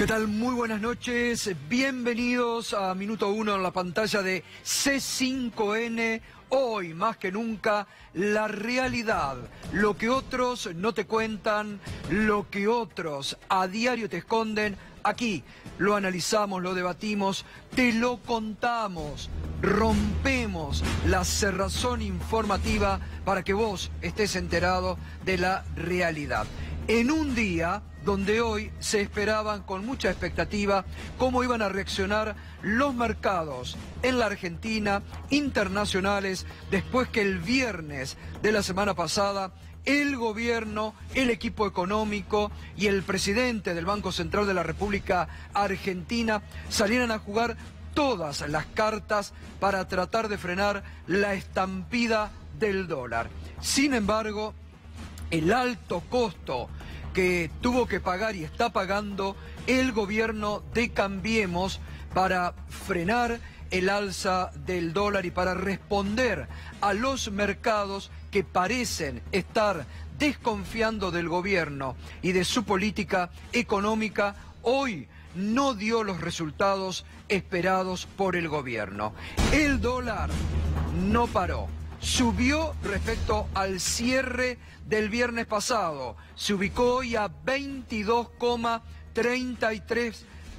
¿Qué tal? Muy buenas noches. Bienvenidos a Minuto 1 en la pantalla de C5N. Hoy, más que nunca, la realidad. Lo que otros no te cuentan, lo que otros a diario te esconden. Aquí lo analizamos, lo debatimos, te lo contamos. Rompemos la cerrazón informativa para que vos estés enterado de la realidad. En un día donde hoy se esperaban con mucha expectativa cómo iban a reaccionar los mercados en la Argentina, internacionales, después que el viernes de la semana pasada el gobierno, el equipo económico y el presidente del Banco Central de la República Argentina salieran a jugar todas las cartas para tratar de frenar la estampida del dólar. Sin embargo, el alto costo que tuvo que pagar y está pagando el gobierno de Cambiemos para frenar el alza del dólar y para responder a los mercados que parecen estar desconfiando del gobierno y de su política económica, hoy no dio los resultados esperados por el gobierno. El dólar no paró. Subió respecto al cierre del viernes pasado. Se ubicó hoy a 22,33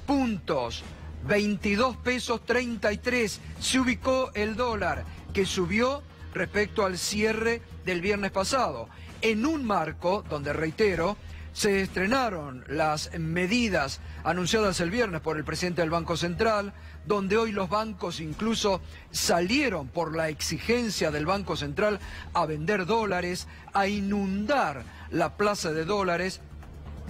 puntos. 22 pesos 33 se ubicó el dólar, que subió respecto al cierre del viernes pasado. En un marco donde, reitero, se estrenaron las medidas anunciadas el viernes por el presidente del Banco Central, donde hoy los bancos incluso salieron por la exigencia del Banco Central a vender dólares, a inundar la plaza de dólares,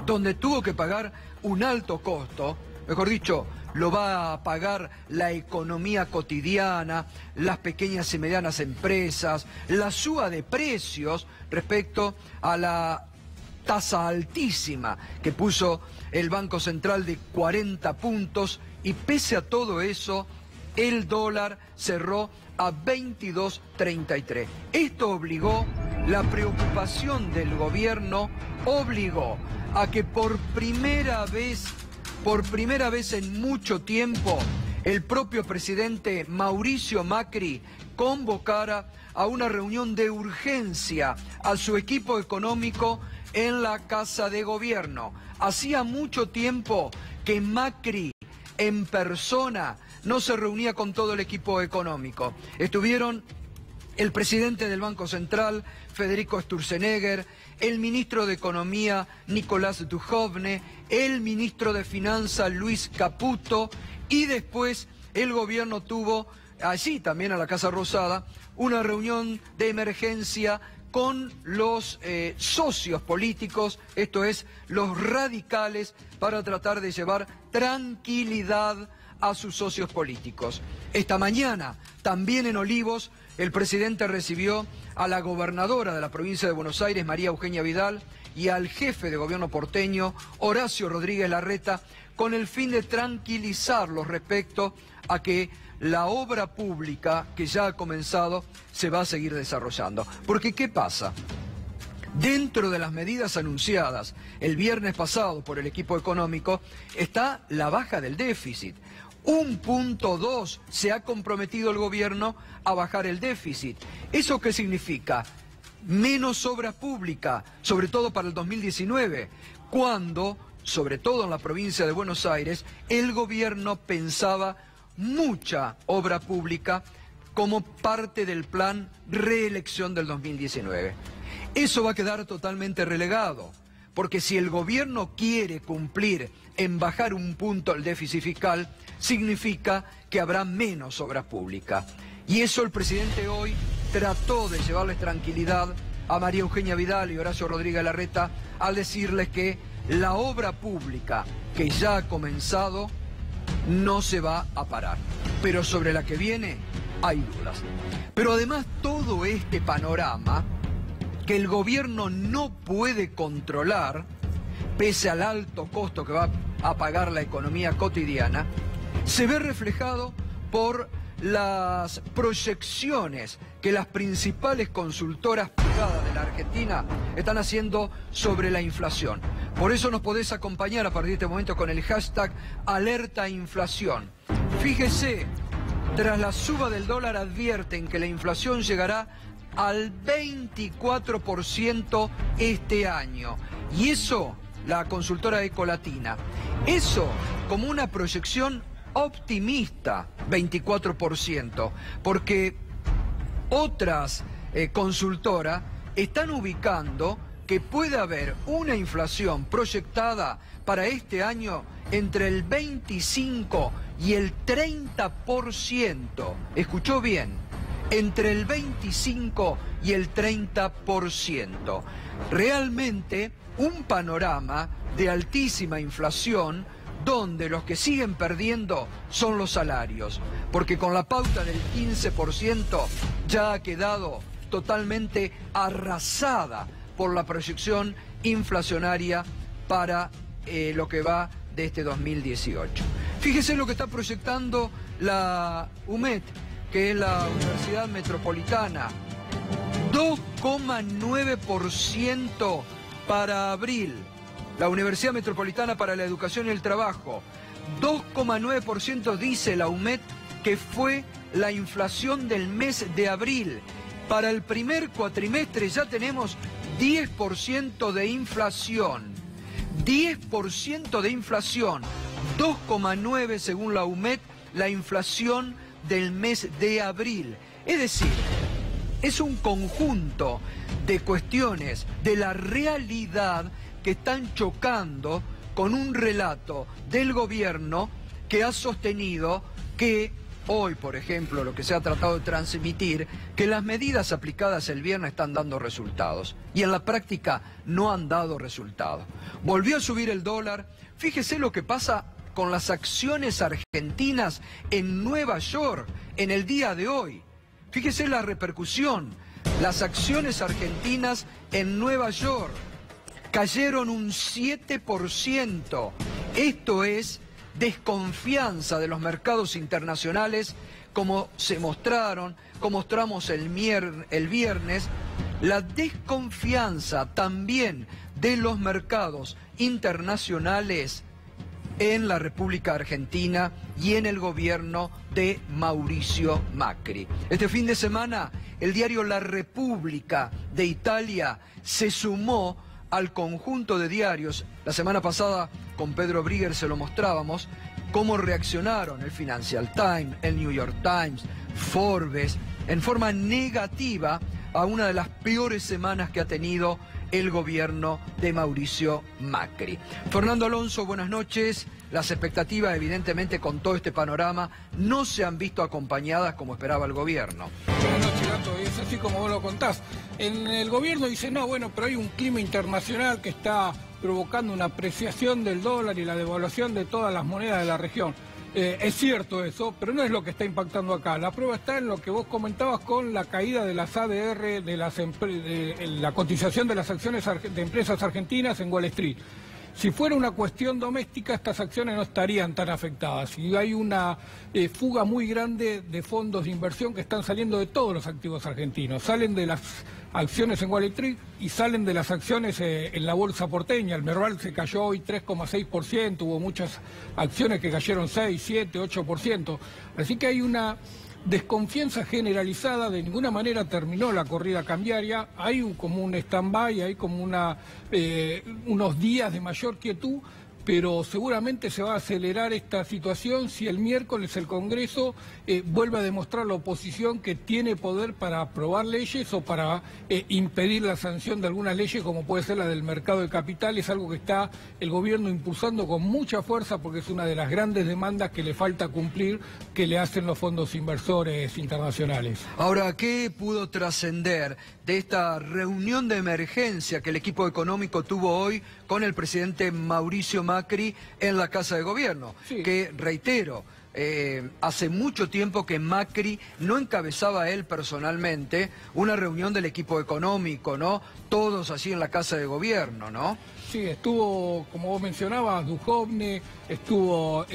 donde tuvo que pagar un alto costo, mejor dicho, lo va a pagar la economía cotidiana, las pequeñas y medianas empresas, la suba de precios respecto a la tasa altísima que puso el Banco Central de 40 puntos y pese a todo eso, el dólar cerró a 22,33. Esto obligó, la preocupación del gobierno obligó a que por primera vez en mucho tiempo, el propio presidente Mauricio Macri convocara a una reunión de urgencia a su equipo económico en la Casa de Gobierno. Hacía mucho tiempo que Macri en persona no se reunía con todo el equipo económico. Estuvieron el presidente del Banco Central, Federico Sturzenegger, el ministro de Economía, Nicolás Duhovne, el ministro de Finanzas, Luis Caputo, y después el gobierno tuvo, allí también a la Casa Rosada, una reunión de emergencia con los socios políticos, esto es, los radicales, para tratar de llevar tranquilidad a sus socios políticos. Esta mañana, también en Olivos, el presidente recibió a la gobernadora de la provincia de Buenos Aires, María Eugenia Vidal, y al jefe de gobierno porteño, Horacio Rodríguez Larreta, con el fin de tranquilizarlos respecto a que la obra pública que ya ha comenzado se va a seguir desarrollando. Porque, ¿qué pasa? Dentro de las medidas anunciadas el viernes pasado por el equipo económico está la baja del déficit. 1,2 se ha comprometido el gobierno a bajar el déficit. ¿Eso qué significa? Menos obra pública, sobre todo para el 2019, cuando, sobre todo en la provincia de Buenos Aires, el gobierno pensaba mucha obra pública como parte del plan reelección del 2019. Eso va a quedar totalmente relegado, porque si el gobierno quiere cumplir en bajar 1 punto el déficit fiscal, significa que habrá menos obra pública. Y eso el presidente hoy trató de llevarles tranquilidad a María Eugenia Vidal y Horacio Rodríguez Larreta al decirles que la obra pública que ya ha comenzado no se va a parar, pero sobre la que viene hay dudas. Pero además todo este panorama que el gobierno no puede controlar, pese al alto costo que va a pagar la economía cotidiana, se ve reflejado por las proyecciones que las principales consultoras privadas de la Argentina están haciendo sobre la inflación. Por eso nos podés acompañar a partir de este momento con el hashtag Alerta Inflación. Fíjese, tras la suba del dólar advierten que la inflación llegará al 24% este año. Y eso, la consultora Ecolatina, eso como una proyección optimista, 24%, porque otras consultoras están ubicando que puede haber una inflación proyectada para este año entre el 25 y el 30%. ¿Escuchó bien? Entre el 25 y el 30%. Realmente un panorama de altísima inflación donde los que siguen perdiendo son los salarios, porque con la pauta del 15% ya ha quedado totalmente arrasada por la proyección inflacionaria para lo que va de este 2018. Fíjese lo que está proyectando la UMED, que es la Universidad Metropolitana, 2,9% para abril. La Universidad Metropolitana para la Educación y el Trabajo, 2,9% dice la UMED que fue la inflación del mes de abril. Para el primer cuatrimestre ya tenemos 10% de inflación. 10% de inflación, 2,9% según la UMED, la inflación del mes de abril. Es decir, es un conjunto de cuestiones de la realidad que están chocando con un relato del gobierno que ha sostenido que hoy, por ejemplo, lo que se ha tratado de transmitir, que las medidas aplicadas el viernes están dando resultados y en la práctica no han dado resultados. Volvió a subir el dólar. Fíjese lo que pasa con las acciones argentinas en Nueva York en el día de hoy. Fíjese la repercusión. Las acciones argentinas en Nueva York cayeron un 7%. Esto es desconfianza de los mercados internacionales, como se mostraron, como mostramos el viernes, la desconfianza también de los mercados internacionales en la República Argentina y en el gobierno de Mauricio Macri. Este fin de semana, el diario La Repubblica de Italia se sumó al conjunto de diarios. La semana pasada con Pedro Brigger se lo mostrábamos, cómo reaccionaron el Financial Times, el New York Times, Forbes, en forma negativa a una de las peores semanas que ha tenido el gobierno de Mauricio Macri. Fernando Alonso, buenas noches. Las expectativas, evidentemente, con todo este panorama, no se han visto acompañadas como esperaba el gobierno. Buenas noches, Gato. Es así como vos lo contás. En el gobierno dice, no, bueno, pero hay un clima internacional que está provocando una apreciación del dólar y la devaluación de todas las monedas de la región. Es cierto eso, pero no es lo que está impactando acá. La prueba está en lo que vos comentabas con la caída de las ADR, de la cotización de las acciones de empresas argentinas en Wall Street. Si fuera una cuestión doméstica, estas acciones no estarían tan afectadas. Y hay una fuga muy grande de fondos de inversión que están saliendo de todos los activos argentinos. Salen de las acciones en Wall Street y salen de las acciones en la bolsa porteña. El Merval se cayó hoy 3,6%, hubo muchas acciones que cayeron 6, 7, 8%. Así que hay una desconfianza generalizada. De ninguna manera terminó la corrida cambiaria, hay como un stand-by, hay como unos días de mayor quietud, pero seguramente se va a acelerar esta situación si el miércoles el Congreso vuelve a demostrar la oposición que tiene poder para aprobar leyes o para impedir la sanción de algunas leyes, como puede ser la del mercado de capitales, algo que está el gobierno impulsando con mucha fuerza porque es una de las grandes demandas que le falta cumplir, que le hacen los fondos inversores internacionales. Ahora, ¿qué pudo trascender de esta reunión de emergencia que el equipo económico tuvo hoy con el presidente Mauricio Macri en la Casa de Gobierno? Sí. Que, reitero, hace mucho tiempo que Macri no encabezaba él personalmente una reunión del equipo económico, ¿no? Todos así en la Casa de Gobierno, ¿no? Sí, estuvo, como vos mencionabas, Duhovne, estuvo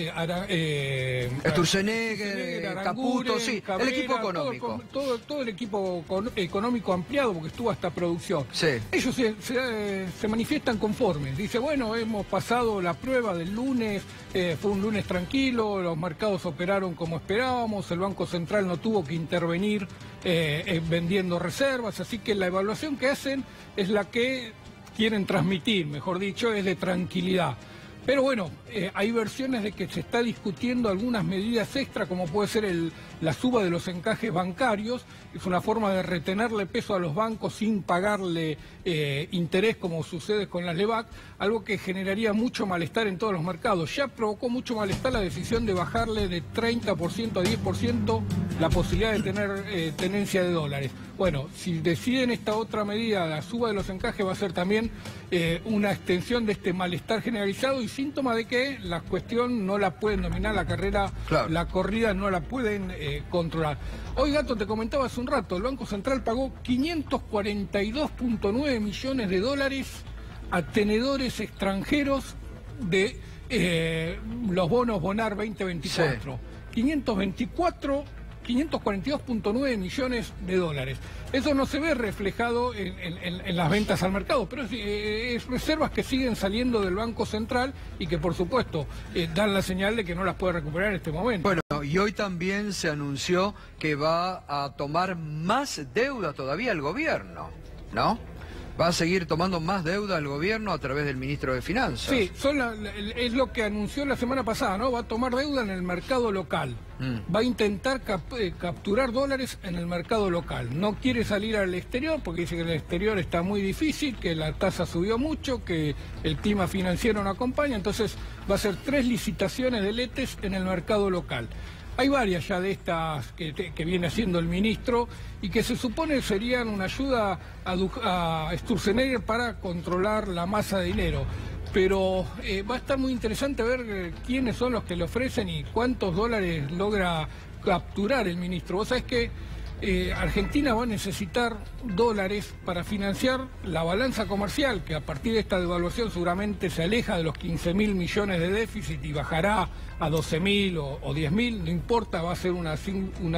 Sturzenegger, Caputo, sí, Cabrera, el equipo económico. Todo el equipo económico ampliado, porque estuvo hasta producción. Sí. Ellos se manifiestan conformes. Dice, bueno, hemos pasado la prueba del lunes, fue un lunes tranquilo, los mercados operaron como esperábamos, el Banco Central no tuvo que intervenir vendiendo reservas, así que la evaluación que hacen es la que quieren transmitir, mejor dicho, es de tranquilidad. Pero bueno, hay versiones de que se está discutiendo algunas medidas extra, como puede ser la suba de los encajes bancarios. Es una forma de retenerle peso a los bancos sin pagarle interés, como sucede con las LEBAC, algo que generaría mucho malestar en todos los mercados. Ya provocó mucho malestar la decisión de bajarle de 30% a 10% la posibilidad de tener tenencia de dólares. Bueno, si deciden esta otra medida, la suba de los encajes, va a ser también una extensión de este malestar generalizado y síntoma de que la cuestión no la pueden dominar, la carrera, claro, la corrida no la pueden controlar. Hoy, Gato, te comentaba hace un rato, el Banco Central pagó 542.9 millones de dólares a tenedores extranjeros de los bonos Bonar 2024. Sí. 542.9 millones de dólares. Eso no se ve reflejado en las ventas al mercado, pero es reservas que siguen saliendo del Banco Central y que, por supuesto, dan la señal de que no las puede recuperar en este momento. Bueno, y hoy también se anunció que va a tomar más deuda todavía el gobierno, ¿no? Va a seguir tomando más deuda el gobierno a través del ministro de Finanzas. Sí, es lo que anunció la semana pasada, ¿no? Va a tomar deuda en el mercado local. Va a intentar capturar dólares en el mercado local. No quiere salir al exterior porque dice que el exterior está muy difícil, que la tasa subió mucho, que el clima financiero no acompaña. Entonces va a hacer 3 licitaciones de letes en el mercado local. Hay varias ya de estas que viene haciendo el ministro y que se supone serían una ayuda a Sturzenegger para controlar la masa de dinero. Pero va a estar muy interesante ver quiénes son los que le ofrecen y cuántos dólares logra capturar el ministro. Vos sabés que Argentina va a necesitar dólares para financiar la balanza comercial, que a partir de esta devaluación seguramente se aleja de los 15.000 millones de déficit y bajará a 12.000 o 10.000, no importa, va a ser una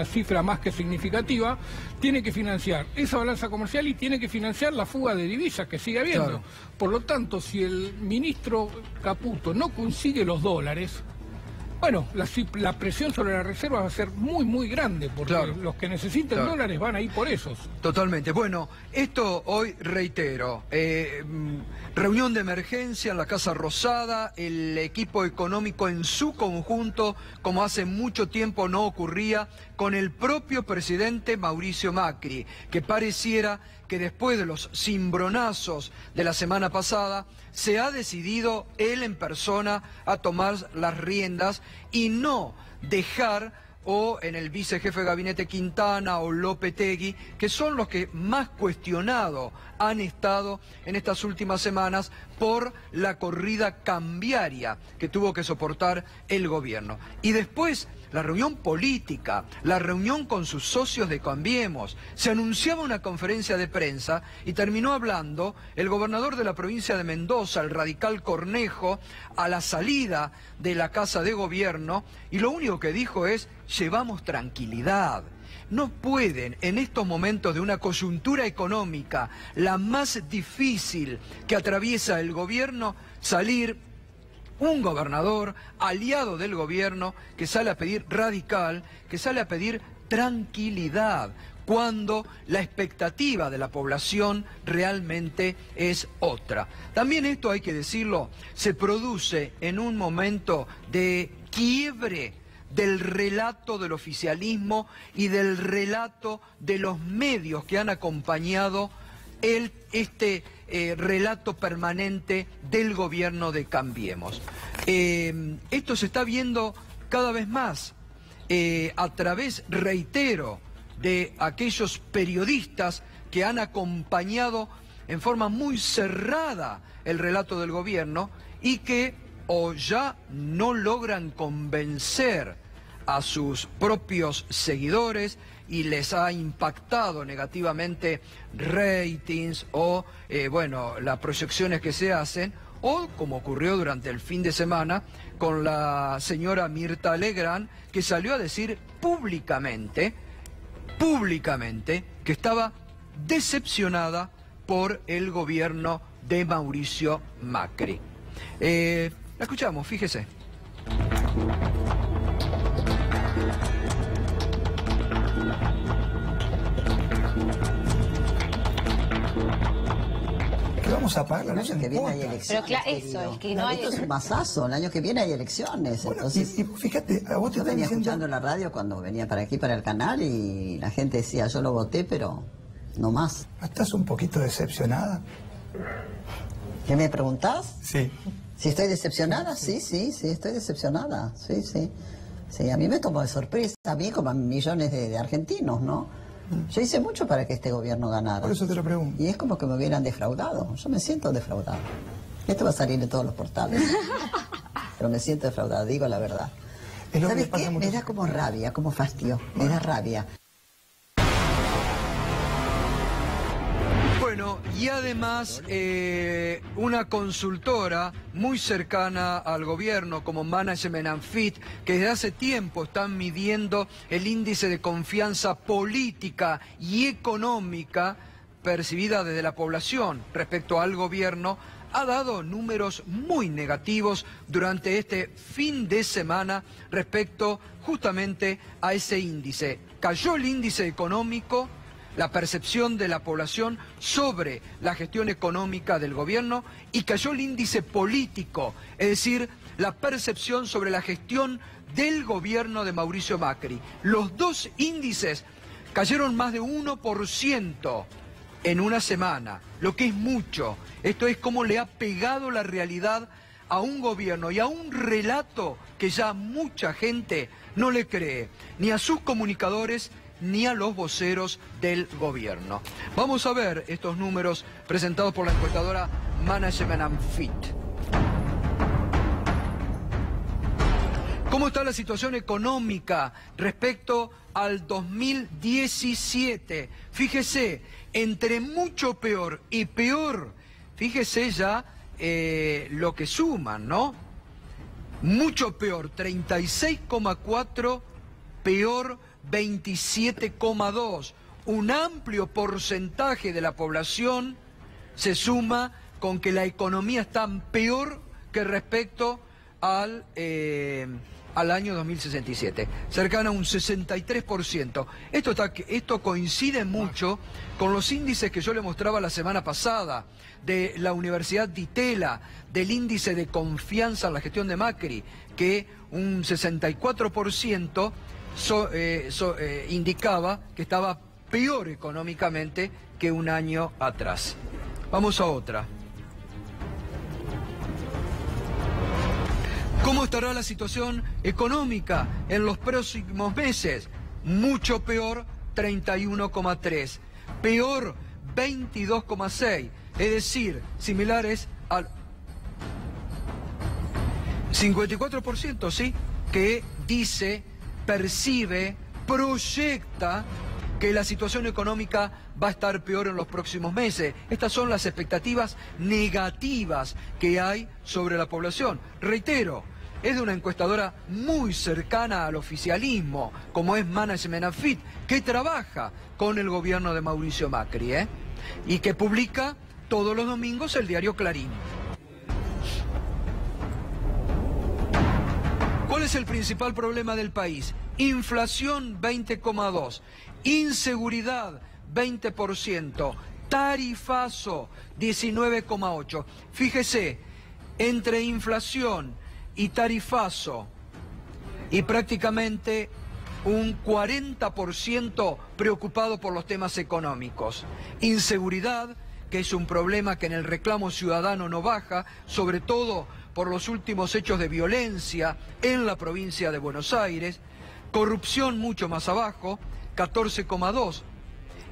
cifra más que significativa. Tiene que financiar esa balanza comercial y tiene que financiar la fuga de divisas que sigue habiendo. Claro. Por lo tanto, si el ministro Caputo no consigue los dólares, bueno, la presión sobre la reserva va a ser muy, muy grande, porque claro, los que necesiten dólares van a ir por esos. Totalmente. Bueno, esto hoy reitero, reunión de emergencia en la Casa Rosada, el equipo económico en su conjunto, como hace mucho tiempo no ocurría, con el propio presidente Mauricio Macri, que pareciera que después de los cimbronazos de la semana pasada, se ha decidido él en persona a tomar las riendas y no dejar o en el vicejefe de gabinete Quintana o Lopetegui, que son los que más cuestionados han estado en estas últimas semanas por la corrida cambiaria que tuvo que soportar el gobierno. Y después la reunión política, la reunión con sus socios de Cambiemos. Se anunciaba una conferencia de prensa y terminó hablando el gobernador de la provincia de Mendoza, el radical Cornejo, a la salida de la Casa de Gobierno, y lo único que dijo es: llevamos tranquilidad. No pueden, en estos momentos de una coyuntura económica, la más difícil que atraviesa el gobierno, salir un gobernador aliado del gobierno que sale a pedir radical, que sale a pedir tranquilidad, cuando la expectativa de la población realmente es otra. También esto, hay que decirlo, se produce en un momento de quiebre del relato del oficialismo y del relato de los medios que han acompañado este relato permanente del gobierno de Cambiemos. Esto se está viendo cada vez más a través, reitero, de aquellos periodistas que han acompañado en forma muy cerrada el relato del gobierno y que o ya no logran convencer a sus propios seguidores y les ha impactado negativamente ratings o, bueno, las proyecciones que se hacen, o como ocurrió durante el fin de semana con la señora Mirta Legrand, que salió a decir públicamente que estaba decepcionada por el gobierno de Mauricio Macri. La escuchamos, fíjese. Vamos a pagar la luz el año que viene hay elecciones. Pero claro, eso, es que no hay... Esto es un masazo, el año que viene hay elecciones. Bueno, entonces, y fíjate, a vos te yo venía diciendo... escuchando la radio cuando venía para aquí, para el canal, y la gente decía, yo lo voté, pero no más. ¿Estás un poquito decepcionada? ¿Qué me preguntás? Sí. ¿Si estoy decepcionada? Sí, estoy decepcionada. Sí. Sí, a mí me tomó de sorpresa, a mí como a millones de argentinos, ¿no? Yo hice mucho para que este gobierno ganara. Por eso te lo pregunto. Y es como que me hubieran defraudado. Yo me siento defraudado. Esto va a salir en todos los portales. Pero me siento defraudado, digo la verdad. ¿Sabes qué? Me da como rabia, como fastidio. Me da rabia. Bueno, y además una consultora muy cercana al gobierno como Management and Fit, que desde hace tiempo están midiendo el índice de confianza política y económica percibida desde la población respecto al gobierno, ha dado números muy negativos durante este fin de semana respecto justamente a ese índice. Cayó el índice económico, la percepción de la población sobre la gestión económica del gobierno, y cayó el índice político, es decir, la percepción sobre la gestión del gobierno de Mauricio Macri. Los dos índices cayeron más de 1% en una semana, lo que es mucho. Esto es cómo le ha pegado la realidad a un gobierno y a un relato que ya mucha gente no le cree, ni a sus comunicadores, ni a los voceros del gobierno. Vamos a ver estos números presentados por la encuestadora Management and Fit. ¿Cómo está la situación económica respecto al 2017? Fíjese, entre mucho peor y peor, fíjese ya lo que suman, ¿no? Mucho peor, 36,4, peor 27,2. Un amplio porcentaje de la población se suma con que la economía está peor que respecto al año 2067, cercana a un 63%. Esto coincide mucho con los índices que yo le mostraba la semana pasada de la Universidad de Itela, del índice de confianza en la gestión de Macri, que un 64% indicaba que estaba peor económicamente que un año atrás. Vamos a otra. ¿Cómo estará la situación económica en los próximos meses? Mucho peor, 31,3. Peor, 22,6. Es decir, similares al 54%, ¿sí? Que dice, percibe, proyecta que la situación económica va a estar peor en los próximos meses. Estas son las expectativas negativas que hay sobre la población. Reitero, es de una encuestadora muy cercana al oficialismo, como es Management and Fit, que trabaja con el gobierno de Mauricio Macri, y que publica todos los domingos el diario Clarín. ¿Cuál es el principal problema del país? Inflación 20,2%, inseguridad 20%, tarifazo 19,8%. Fíjese, entre inflación y tarifazo y prácticamente un 40% preocupado por los temas económicos. Inseguridad, que es un problema que en el reclamo ciudadano no baja, sobre todo por los últimos hechos de violencia en la provincia de Buenos Aires. Corrupción mucho más abajo, 14,2%.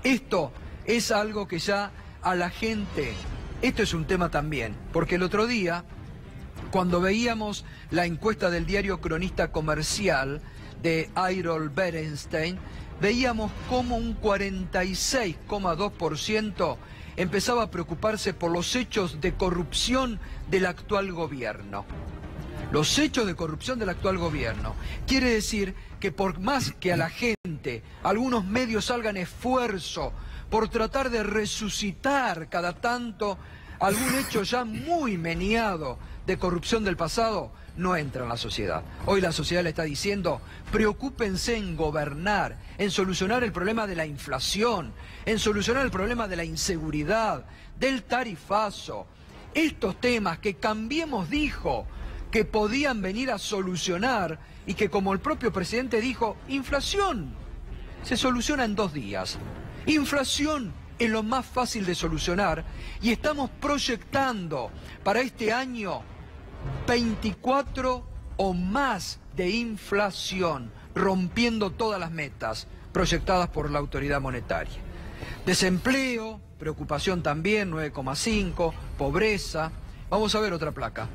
Esto es algo que ya a la gente, esto es un tema también, porque el otro día, cuando veíamos la encuesta del diario Cronista Comercial, de Ayrol Berenstein, veíamos cómo un 46,2% empezaba a preocuparse por los hechos de corrupción del actual gobierno. Los hechos de corrupción del actual gobierno. Quiere decir que por más que a la gente, algunos medios hagan esfuerzo por tratar de resucitar cada tanto algún hecho ya muy meneado de corrupción del pasado, no entra en la sociedad. Hoy la sociedad le está diciendo, preocúpense en gobernar, en solucionar el problema de la inflación, en solucionar el problema de la inseguridad, del tarifazo. Estos temas que Cambiemos dijo que podían venir a solucionar y que, como el propio presidente dijo, inflación se soluciona en 2 días. Inflación es lo más fácil de solucionar y estamos proyectando para este año 24 o más de inflación, rompiendo todas las metas proyectadas por la autoridad monetaria. Desempleo, preocupación también, 9,5, pobreza. Vamos a ver otra placa.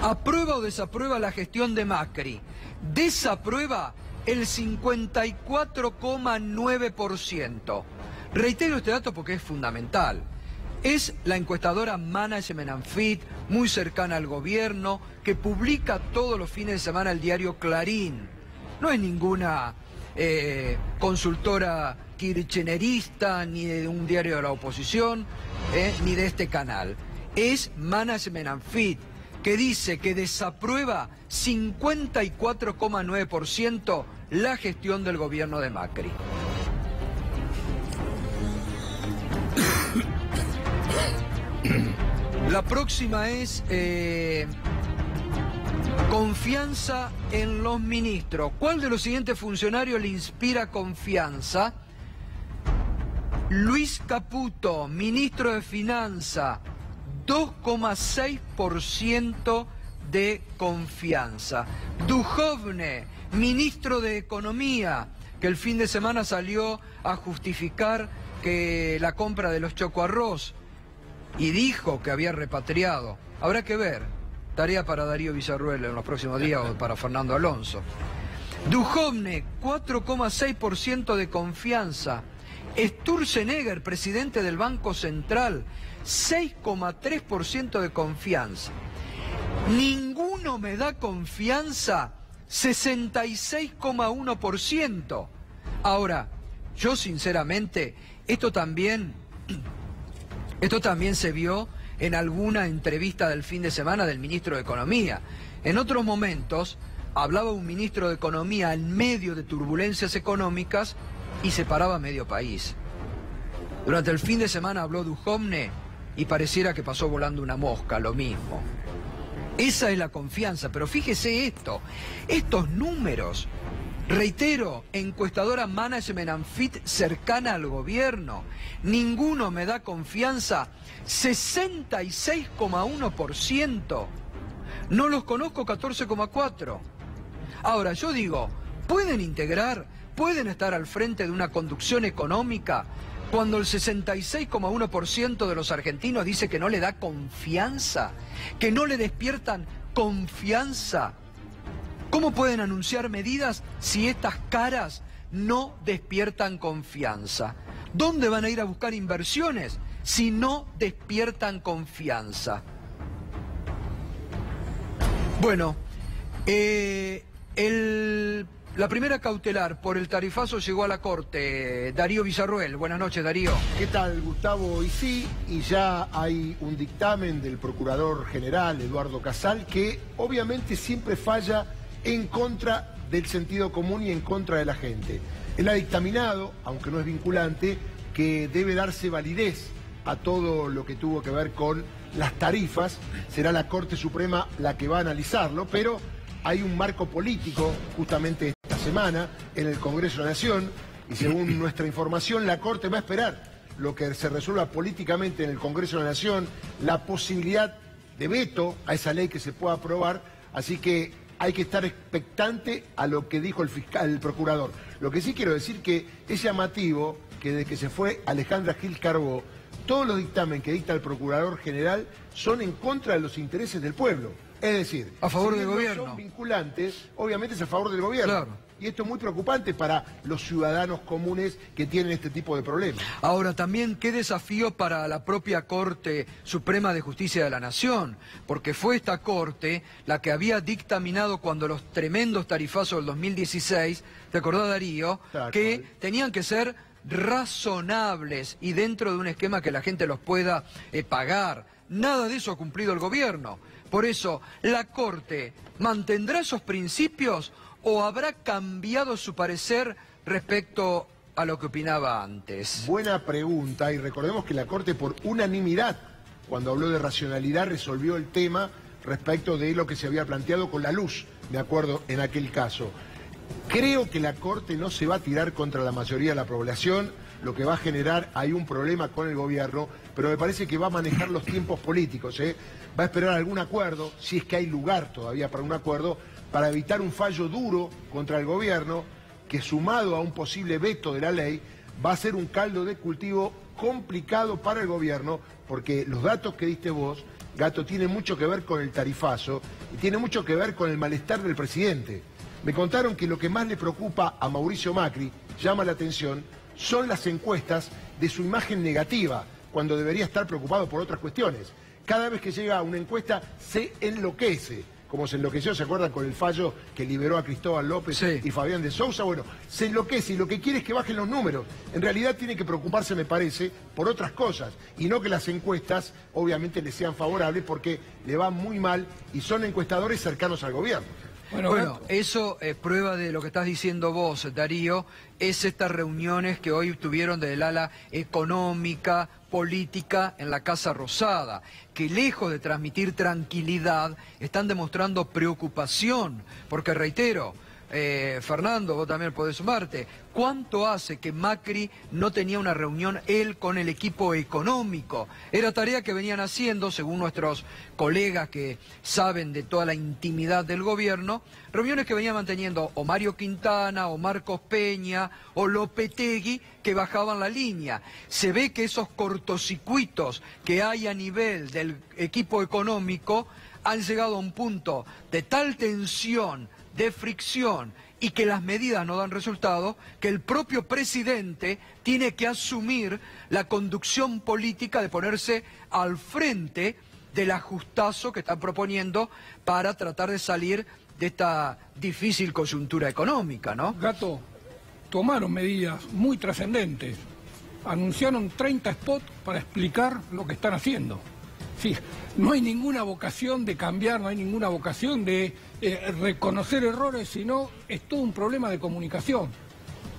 ¿Aprueba o desaprueba la gestión de Macri? Desaprueba el 54,9%. Reitero este dato porque es fundamental. Es la encuestadora Management & Fit, muy cercana al gobierno, que publica todos los fines de semana el diario Clarín. No es ninguna consultora kirchnerista, ni de un diario de la oposición, ni de este canal. Es Management & Fit, que dice que desaprueba 54,9% la gestión del gobierno de Macri. La próxima es confianza en los ministros. ¿Cuál de los siguientes funcionarios le inspira confianza? Luis Caputo, ministro de Finanzas, 2,6% de confianza. Duhovne, ministro de Economía, que el fin de semana salió a justificar que la compra de los chocoarroz y dijo que había repatriado. Habrá que ver. Tarea para Darío Villarruel en los próximos días o para Fernando Alonso. Duhovne, 4,6% de confianza. Sturzenegger, presidente del Banco Central, 6,3% de confianza. Ninguno me da confianza, 66,1%. Ahora, yo sinceramente, esto también se vio en alguna entrevista del fin de semana del ministro de Economía. En otros momentos hablaba un ministro de Economía en medio de turbulencias económicas y se paraba medio país. Durante el fin de semana habló Duhovne y pareciera que pasó volando una mosca, lo mismo. Esa es la confianza, pero fíjese esto, estos números, reitero, encuestadora Management & Fit cercana al gobierno, ninguno me da confianza, 66,1%, no los conozco, 14,4%. Ahora, yo digo, ¿pueden integrar, pueden estar al frente de una conducción económica cuando el 66,1% de los argentinos dice que no le da confianza, que no le despiertan confianza? ¿Cómo pueden anunciar medidas si estas caras no despiertan confianza? ¿Dónde van a ir a buscar inversiones si no despiertan confianza? Bueno, la primera cautelar por el tarifazo llegó a la Corte. Darío Villarruel, buenas noches, Darío. ¿Qué tal, Gustavo? Y sí, y ya hay un dictamen del Procurador General, Eduardo Casal, que obviamente siempre falla en contra del sentido común y en contra de la gente. Él ha dictaminado, aunque no es vinculante, que debe darse validez a todo lo que tuvo que ver con las tarifas. Será la Corte Suprema la que va a analizarlo, pero hay un marco político justamente esta semana en el Congreso de la Nación y según nuestra información la Corte va a esperar lo que se resuelva políticamente en el Congreso de la Nación, la posibilidad de veto a esa ley que se pueda aprobar, así que hay que estar expectante a lo que dijo el procurador. Lo que sí quiero decir que es llamativo que desde que se fue Alejandra Gil Carbó, todos los dictámenes que dicta el Procurador General son en contra de los intereses del pueblo. Es decir, a favor si del no gobierno. Son vinculantes, obviamente es a favor del gobierno. Claro. Y esto es muy preocupante para los ciudadanos comunes que tienen este tipo de problemas. Ahora, también qué desafío para la propia Corte Suprema de Justicia de la Nación, porque fue esta Corte la que había dictaminado cuando los tremendos tarifazos del 2016, ¿te acordás, Darío? Claro. Que tenían que ser razonables y dentro de un esquema que la gente los pueda pagar. Nada de eso ha cumplido el gobierno. Por eso, ¿la Corte mantendrá esos principios o habrá cambiado su parecer respecto a lo que opinaba antes? Buena pregunta, y recordemos que la Corte por unanimidad, cuando habló de racionalidad, resolvió el tema respecto de lo que se había planteado con la luz, de acuerdo en aquel caso. Creo que la Corte no se va a tirar contra la mayoría de la población, lo que va a generar ahí un problema con el gobierno, pero me parece que va a manejar los tiempos políticos, va a esperar algún acuerdo, si es que hay lugar todavía para un acuerdo, para evitar un fallo duro contra el gobierno, que sumado a un posible veto de la ley, va a ser un caldo de cultivo complicado para el gobierno, porque los datos que diste vos, Gato, tienen mucho que ver con el tarifazo y tiene mucho que ver con el malestar del presidente. Me contaron que lo que más le preocupa a Mauricio Macri, llama la atención, son las encuestas de su imagen negativa, cuando debería estar preocupado por otras cuestiones. Cada vez que llega una encuesta se enloquece, como se enloqueció, ¿se acuerdan con el fallo que liberó a Cristóbal López y Fabián de Sousa? Bueno, se enloquece y lo que quiere es que bajen los números. En realidad tiene que preocuparse, me parece, por otras cosas, y no que las encuestas obviamente le sean favorables, porque le van muy mal y son encuestadores cercanos al gobierno. Bueno, eso es prueba de lo que estás diciendo vos, Darío, es estas reuniones que hoy tuvieron del ala económica, política en la Casa Rosada, que lejos de transmitir tranquilidad, están demostrando preocupación, porque reitero, Fernando, vos también podés sumarte, ¿cuánto hace que Macri no tenía una reunión él con el equipo económico? Era tarea que venían haciendo, según nuestros colegas que saben de toda la intimidad del gobierno, reuniones que venían manteniendo o Mario Quintana, o Marcos Peña, o Lopetegui, que bajaban la línea. Se ve que esos cortocircuitos que hay a nivel del equipo económico han llegado a un punto de tal tensión, de fricción, y que las medidas no dan resultado, que el propio presidente tiene que asumir la conducción política de ponerse al frente del ajustazo que están proponiendo para tratar de salir de esta difícil coyuntura económica, ¿no? Gato, tomaron medidas muy trascendentes. Anunciaron 30 spots para explicar lo que están haciendo. Sí, no hay ninguna vocación de cambiar, no hay ninguna vocación de reconocer errores, sino es todo un problema de comunicación.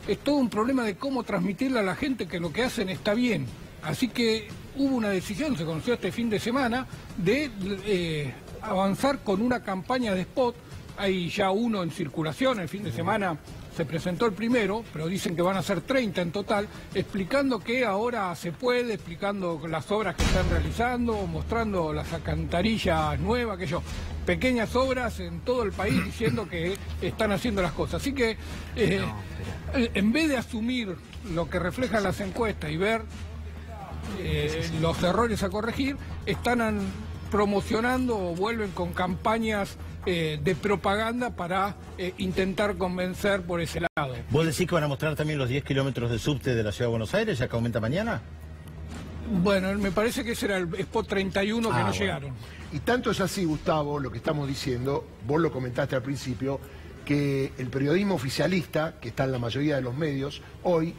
Es todo un problema de cómo transmitirle a la gente que lo que hacen está bien. Así que hubo una decisión, se conoció este fin de semana, de avanzar con una campaña de spot. Hay ya uno en circulación, el fin de semana se presentó el primero, pero dicen que van a ser 30 en total, explicando que ahora se puede, explicando las obras que están realizando, mostrando las alcantarillas nuevas, pequeñas obras en todo el país diciendo que están haciendo las cosas. Así que en vez de asumir lo que reflejan las encuestas y ver los errores a corregir, están promocionando o vuelven con campañas de propaganda para intentar convencer por ese lado. ¿Vos decís que van a mostrar también los 10 kilómetros de subte de la Ciudad de Buenos Aires, ya que aumenta mañana? Bueno, me parece que ese era el spot 31 que no llegaron. Y tanto es así, Gustavo, lo que estamos diciendo, vos lo comentaste al principio, que el periodismo oficialista, que está en la mayoría de los medios, hoy,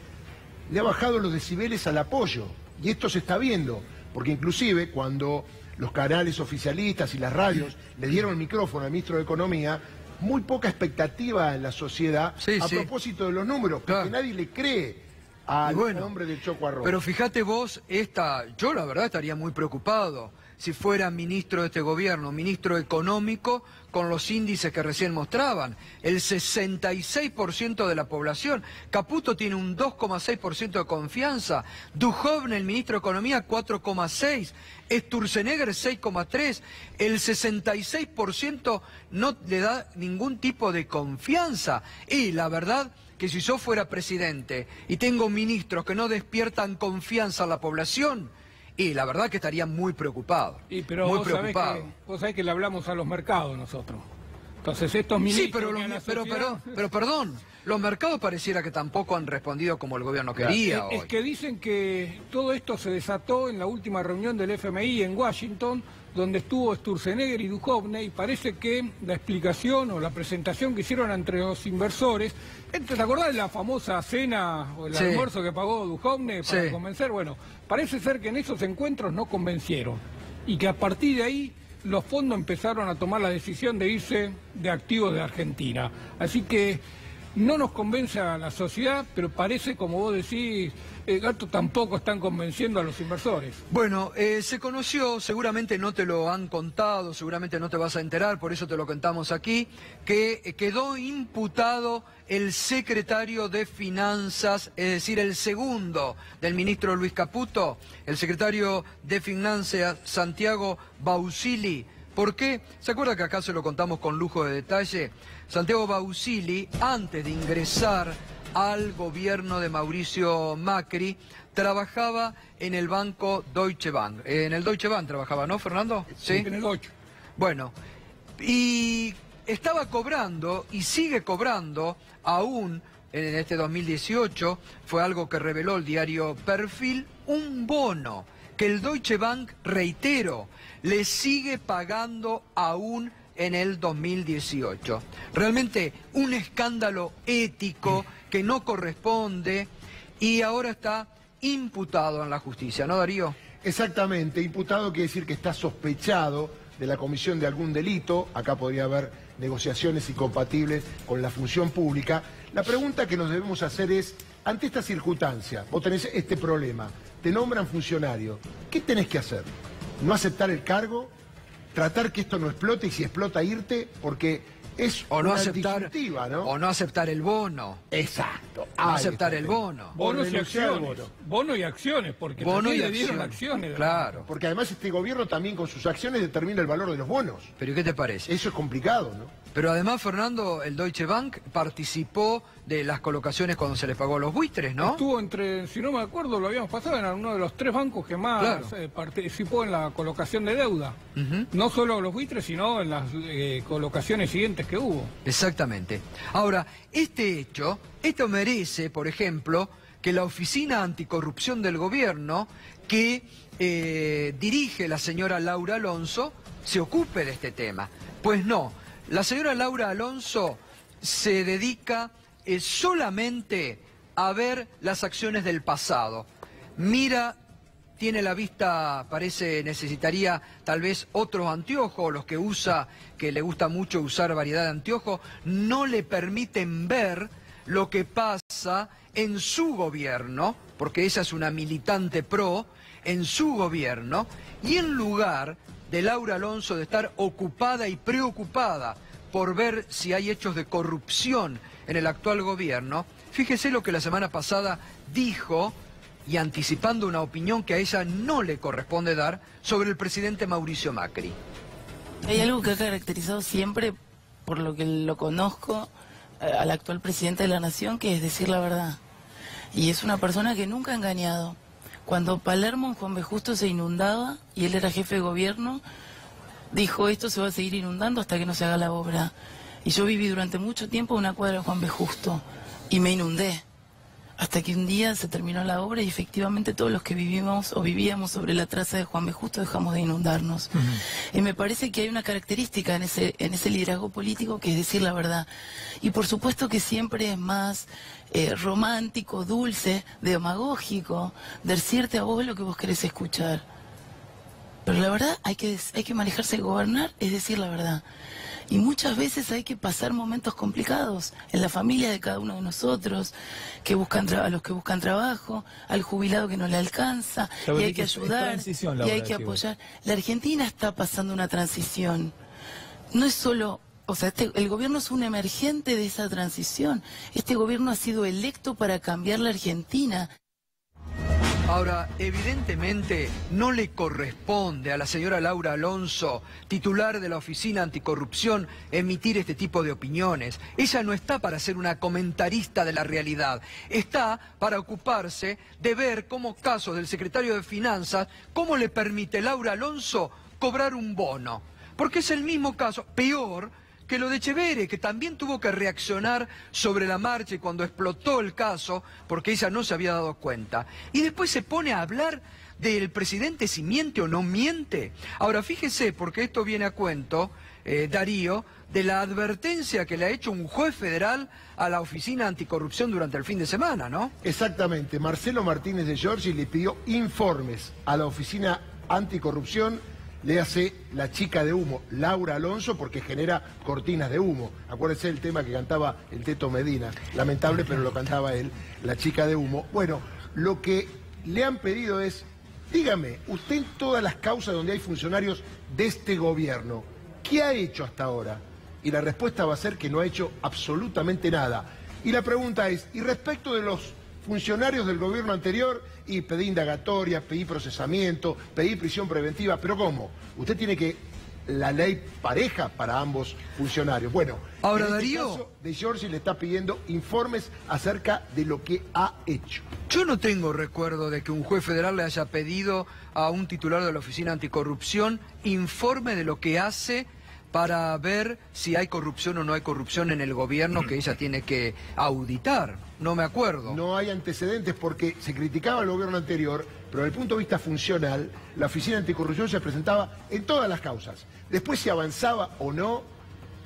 le ha bajado los decibeles al apoyo. Y esto se está viendo, porque inclusive cuando los canales oficialistas y las radios le dieron el micrófono al ministro de Economía, muy poca expectativa en la sociedad propósito de los números, porque nadie le cree al hombre del Choco Arroz. Pero fíjate vos, yo la verdad estaría muy preocupado si fuera ministro de este gobierno, ministro económico, con los índices que recién mostraban. El 66% de la población. Caputo tiene un 2,6% de confianza. Duhovne, el ministro de Economía, 4,6%. Sturzenegger, 6,3%. El 66% no le da ningún tipo de confianza. Y la verdad que si yo fuera presidente y tengo ministros que no despiertan confianza a la población, Y la verdad que estaría muy preocupado. Pero muy preocupado. Vos sabés que le hablamos a los mercados nosotros. Entonces estos ministros... Sí, pero perdón, los mercados pareciera que tampoco han respondido como el gobierno quería hoy. Es que dicen que todo esto se desató en la última reunión del FMI en Washington, donde estuvo Sturzenegger y Duhovne, y parece que la explicación o la presentación que hicieron entre los inversores, ¿te acordás de la famosa cena o el almuerzo que pagó Duhovne para convencer? Bueno, parece ser que en esos encuentros no convencieron, y que a partir de ahí los fondos empezaron a tomar la decisión de irse de activos de Argentina. Así que no nos convence a la sociedad, pero parece, como vos decís, Gato, tampoco están convenciendo a los inversores. Bueno, se conoció, seguramente no te lo han contado, seguramente no te vas a enterar, por eso te lo contamos aquí, que quedó imputado el secretario de Finanzas, es decir, el segundo del ministro Luis Caputo, el secretario de Finanzas Santiago Bausili. ¿Por qué? ¿Se acuerda que acá se lo contamos con lujo de detalle? Santiago Bausili, antes de ingresar al gobierno de Mauricio Macri, trabajaba en el banco Deutsche Bank. En el Deutsche Bank trabajaba, ¿no, Fernando? Sí, en el 8. Bueno, y estaba cobrando y sigue cobrando aún en este 2018, fue algo que reveló el diario Perfil, un bono que el Deutsche Bank, reitero, le sigue pagando aún en el 2018. Realmente un escándalo ético que no corresponde y ahora está imputado en la justicia, ¿no, Darío? Exactamente, imputado quiere decir que está sospechado de la comisión de algún delito. Acá podría haber negociaciones incompatibles con la función pública. La pregunta que nos debemos hacer es, ante esta circunstancia, vos tenés este problema, te nombran funcionario, ¿qué tenés que hacer? ¿No aceptar el cargo? ¿Tratar que esto no explote y si explota irte? Porque es una disyuntiva, ¿no? O no aceptar el bono. Exacto. No aceptar el bono. Bonos y acciones. Bono y acciones, porque también le dieron acciones. Claro. Porque además este gobierno también con sus acciones determina el valor de los bonos. ¿Pero qué te parece? Eso es complicado, ¿no? Pero además, Fernando, el Deutsche Bank participó de las colocaciones cuando se les pagó a los buitres, ¿no? Estuvo entre, si no me acuerdo, lo habíamos pasado, en uno de los 3 bancos que más participó en la colocación de deuda. No solo los buitres, sino en las colocaciones siguientes que hubo. Exactamente. Ahora, esto merece, por ejemplo, que la Oficina Anticorrupción del Gobierno, que dirige la señora Laura Alonso, se ocupe de este tema. Pues no, la señora Laura Alonso se dedica solamente a ver las acciones del pasado. Mira, tiene la vista, parece, necesitaría tal vez otros anteojos, los que usa, que le gusta mucho usar variedad de anteojos, no le permiten ver lo que pasa en su gobierno, porque ella es una militante pro, en su gobierno, y en lugar de Laura Alonso de estar ocupada y preocupada por ver si hay hechos de corrupción en el actual gobierno, fíjese lo que la semana pasada dijo, y anticipando una opinión que a ella no le corresponde dar, sobre el presidente Mauricio Macri. Hay algo que ha caracterizado siempre, por lo que lo conozco, al actual presidente de la Nación, que es decir la verdad. Y es una persona que nunca ha engañado. Cuando Palermo en Juan B. Justo se inundaba, y él era jefe de gobierno, dijo, esto se va a seguir inundando hasta que no se haga la obra. Y yo viví durante mucho tiempo en una cuadra de Juan B. Justo, y me inundé. Hasta que un día se terminó la obra y efectivamente todos los que vivimos o vivíamos sobre la traza de Juan B. Justo dejamos de inundarnos. Y me parece que hay una característica en ese liderazgo político que es decir la verdad. Y por supuesto que siempre es más romántico, dulce, demagógico, decirte a vos lo que vos querés escuchar. Pero la verdad hay que manejarse y gobernar, es decir la verdad. Y muchas veces hay que pasar momentos complicados en la familia de cada uno de nosotros, a los que buscan trabajo, al jubilado que no le alcanza, y hay que ayudar, y hay que apoyar. La Argentina está pasando una transición. No es solo, o sea, el gobierno es un emergente de esa transición. Este gobierno ha sido electo para cambiar la Argentina. Ahora, evidentemente no le corresponde a la señora Laura Alonso, titular de la Oficina Anticorrupción, emitir este tipo de opiniones. Ella no está para ser una comentarista de la realidad, está para ocuparse de ver cómo casos del secretario de Finanzas, cómo le permite Laura Alonso cobrar un bono. Porque es el mismo caso, peor que lo de Echeverri, que también tuvo que reaccionar sobre la marcha y cuando explotó el caso, porque ella no se había dado cuenta. Y después se pone a hablar del presidente si miente o no miente. Ahora, fíjese, porque esto viene a cuento, Darío, de la advertencia que le ha hecho un juez federal a la Oficina Anticorrupción durante el fin de semana, ¿no? Exactamente. Marcelo Martínez de Giorgi le pidió informes a la Oficina Anticorrupción. Le hace la chica de humo, Laura Alonso, porque genera cortinas de humo. Acuérdense el tema que cantaba el Teto Medina. Lamentable, pero lo cantaba él, la chica de humo. Bueno, lo que le han pedido es, dígame, usted en todas las causas donde hay funcionarios de este gobierno, ¿qué ha hecho hasta ahora? Y la respuesta va a ser que no ha hecho absolutamente nada. Y la pregunta es, ¿y respecto de los funcionarios del gobierno anterior? Y pedí indagatoria, pedí procesamiento, pedí prisión preventiva, pero ¿cómo? Usted tiene que la ley pareja para ambos funcionarios. Bueno, ahora en Darío, este caso de Giorgi le está pidiendo informes acerca de lo que ha hecho. yo no tengo recuerdo de que un juez federal le haya pedido a un titular de la Oficina Anticorrupción informe de lo que hace para ver si hay corrupción o no hay corrupción en el gobierno que ella tiene que auditar. No me acuerdo. No hay antecedentes porque se criticaba el gobierno anterior, pero desde el punto de vista funcional, la Oficina Anticorrupción se presentaba en todas las causas. Después si avanzaba o no,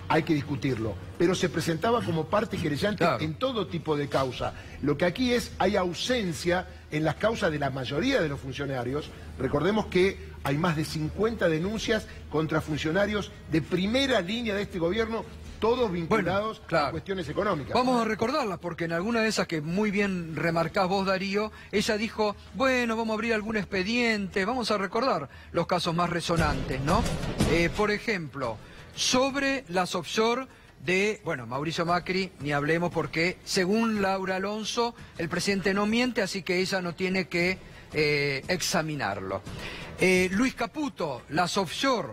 hay que discutirlo, pero se presentaba como parte querellante en todo tipo de causa. Lo que aquí es, hay ausencia en las causas de la mayoría de los funcionarios. Recordemos que hay más de 50 denuncias contra funcionarios de primera línea de este gobierno, todos vinculados a cuestiones económicas. Vamos a recordarlas, porque en alguna de esas que muy bien remarcás vos, Darío, ella dijo, bueno, vamos a abrir algún expediente, vamos a recordar los casos más resonantes, ¿no? Por ejemplo, sobre las offshore de, bueno, Mauricio Macri, ni hablemos porque, según Laura Alonso, el presidente no miente, así que ella no tiene que examinarlo. Luis Caputo, las offshore,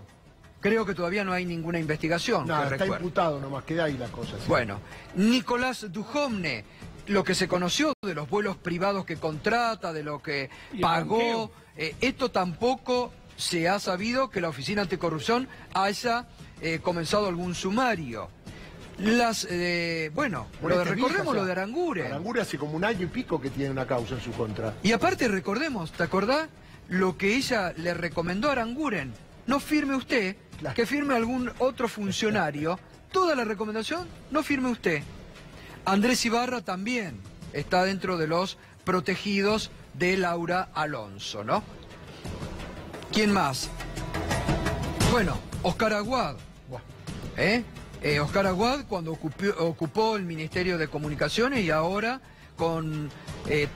creo que todavía no hay ninguna investigación. No, está imputado nomás, queda ahí la cosa. Sí. Bueno, Nicolás Dujovne, lo que se conoció de los vuelos privados que contrata, de lo que pagó, esto tampoco se ha sabido que la Oficina Anticorrupción haya comenzado algún sumario. Recordemos lo de Aranguren. Aranguren hace como un año y pico que tiene una causa en su contra. Y aparte recordemos, ¿te acordás? Lo que ella le recomendó a Aranguren, no firme usted, que firme algún otro funcionario, toda la recomendación, no firme usted. Andrés Ibarra también está dentro de los protegidos de Laura Alonso, ¿no? ¿Quién más? Bueno, Oscar Aguad. Oscar Aguad cuando ocupó el Ministerio de Comunicaciones y ahora con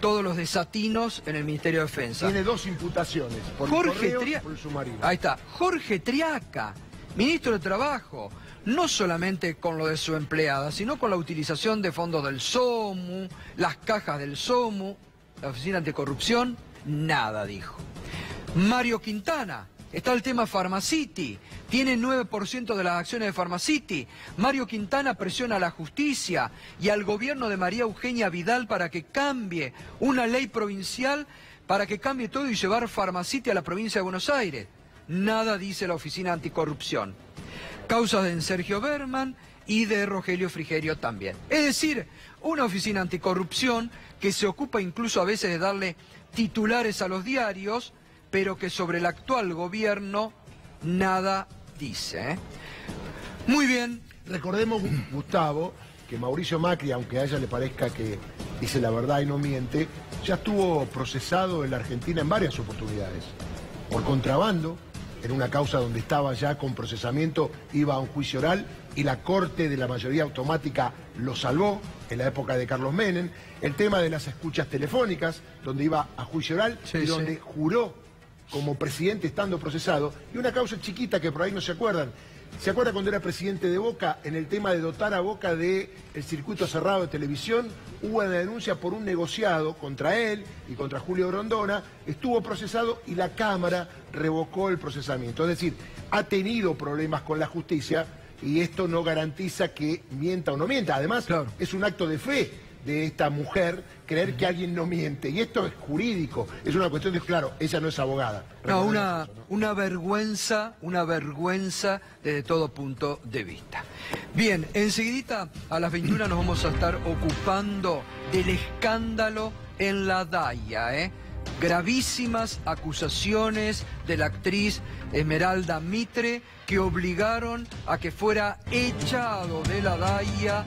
todos los desatinos en el Ministerio de Defensa. Tiene dos imputaciones, por Jorge el correo y por el submarino. Ahí está, Jorge Triaca, ministro de Trabajo, no solamente con lo de su empleada, sino con la utilización de fondos del SOMU, las cajas del SOMU, la Oficina Anticorrupción, nada dijo. Mario Quintana, está el tema Pharmacity, tiene 9% de las acciones de Pharmacity. Mario Quintana presiona a la justicia y al gobierno de María Eugenia Vidal para que cambie una ley provincial, para que cambie todo y llevar Pharmacity a la provincia de Buenos Aires. Nada dice la Oficina Anticorrupción. Causas de Sergio Berman y de Rogelio Frigerio también. Es decir, una Oficina Anticorrupción que se ocupa incluso a veces de darle titulares a los diarios, pero que sobre el actual gobierno nada dice. Muy bien. Recordemos, Gustavo, que Mauricio Macri, aunque a ella le parezca que dice la verdad y no miente, ya estuvo procesado en la Argentina en varias oportunidades. Por contrabando, en una causa donde estaba ya con procesamiento, iba a un juicio oral y la Corte de la mayoría automática lo salvó en la época de Carlos Menem. El tema de las escuchas telefónicas, donde iba a juicio oral y donde juró como presidente estando procesado, y una causa chiquita que por ahí no se acuerdan, ¿Se acuerda cuando era presidente de Boca, en el tema de dotar a Boca del circuito cerrado de televisión? Hubo una denuncia por un negociado contra él y contra Julio Grondona, estuvo procesado y la Cámara revocó el procesamiento. Es decir, ha tenido problemas con la justicia y esto no garantiza que mienta o no mienta. Además, claro, es un acto de fe de esta mujer creer que alguien no miente. Y esto es jurídico, es una cuestión de, claro, ella no es abogada. No, una vergüenza desde todo punto de vista. Bien, enseguidita a las 21 nos vamos a estar ocupando del escándalo en la DAIA, gravísimas acusaciones de la actriz Esmeralda Mitre que obligaron a que fuera echado de la DAIA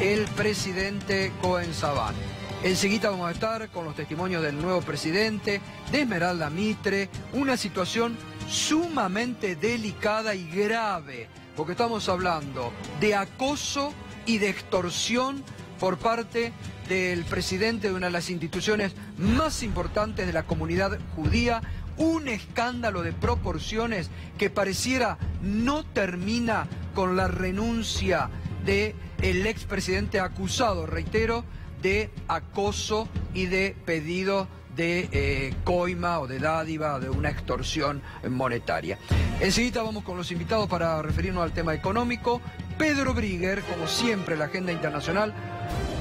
el presidente Cohen Sabán. Enseguida vamos a estar con los testimonios del nuevo presidente, de Esmeralda Mitre, una situación sumamente delicada y grave, porque estamos hablando de acoso y de extorsión por parte del presidente de una de las instituciones más importantes de la comunidad judía, un escándalo de proporciones que pareciera no termina con la renuncia del expresidente acusado, reitero, de acoso y de pedido de coima o de dádiva o de una extorsión monetaria. Enseguida vamos con los invitados para referirnos al tema económico. Pedro Brigger, como siempre, la agenda internacional.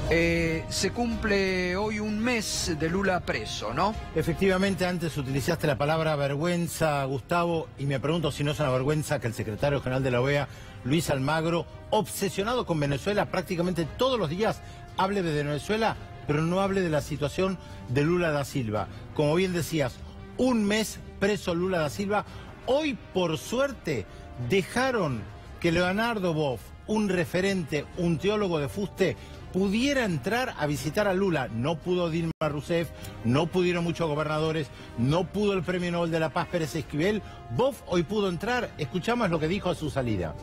Se cumple hoy un mes de Lula preso, ¿no? Efectivamente, antes utilizaste la palabra vergüenza, Gustavo, y me pregunto si no es una vergüenza que el secretario general de la OEA, Luis Almagro, obsesionado con Venezuela, prácticamente todos los días hable de Venezuela, pero no hable de la situación de Lula da Silva. Como bien decías, un mes preso Lula da Silva. Hoy, por suerte, dejaron que Leonardo Boff, un referente, un teólogo de fuste, pudiera entrar a visitar a Lula. No pudo Dilma Rousseff, no pudieron muchos gobernadores, no pudo el Premio Nobel de la Paz Pérez Esquivel. Boff hoy pudo entrar. Escuchamos lo que dijo a su salida.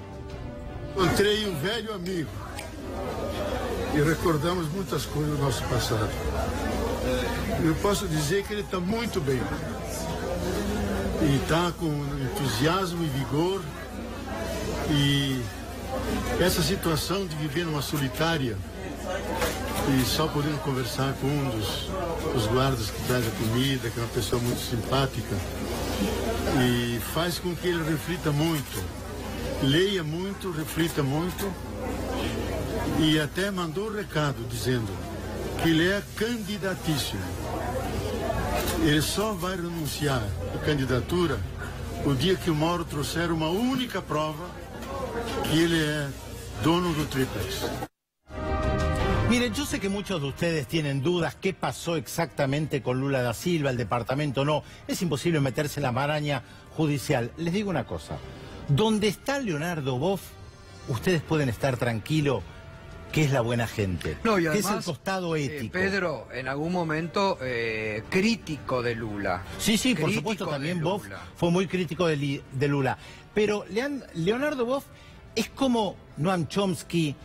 Encontrei velho amigo e recordamos muitas coisas do nosso passado. Eu posso dizer que ele está muito bem e está com entusiasmo e vigor, e essa situação de viver numa solitária e só podendo conversar com um dos guardas que traz a comida, que é uma pessoa muito simpática, e faz com que ele reflita muito, leia muito, reflita muito, e até mandou um recado dizendo que ele é candidatíssimo. Ele só vai renunciar à candidatura o dia que o Mauro trouxer uma única prova que ele é dono do triplex. Miren, yo sé que muchos de ustedes tienen dudas qué pasó exactamente con Lula da Silva, el departamento no. Es imposible meterse en la maraña judicial. Les digo una cosa, donde está Leonardo Boff, ustedes pueden estar tranquilos que es la buena gente, no, y además, que es el costado ético. Pedro, en algún momento crítico de Lula. Sí, sí, por supuesto, también Boff fue muy crítico de Lula. Pero Leonardo Boff es como Noam Chomsky,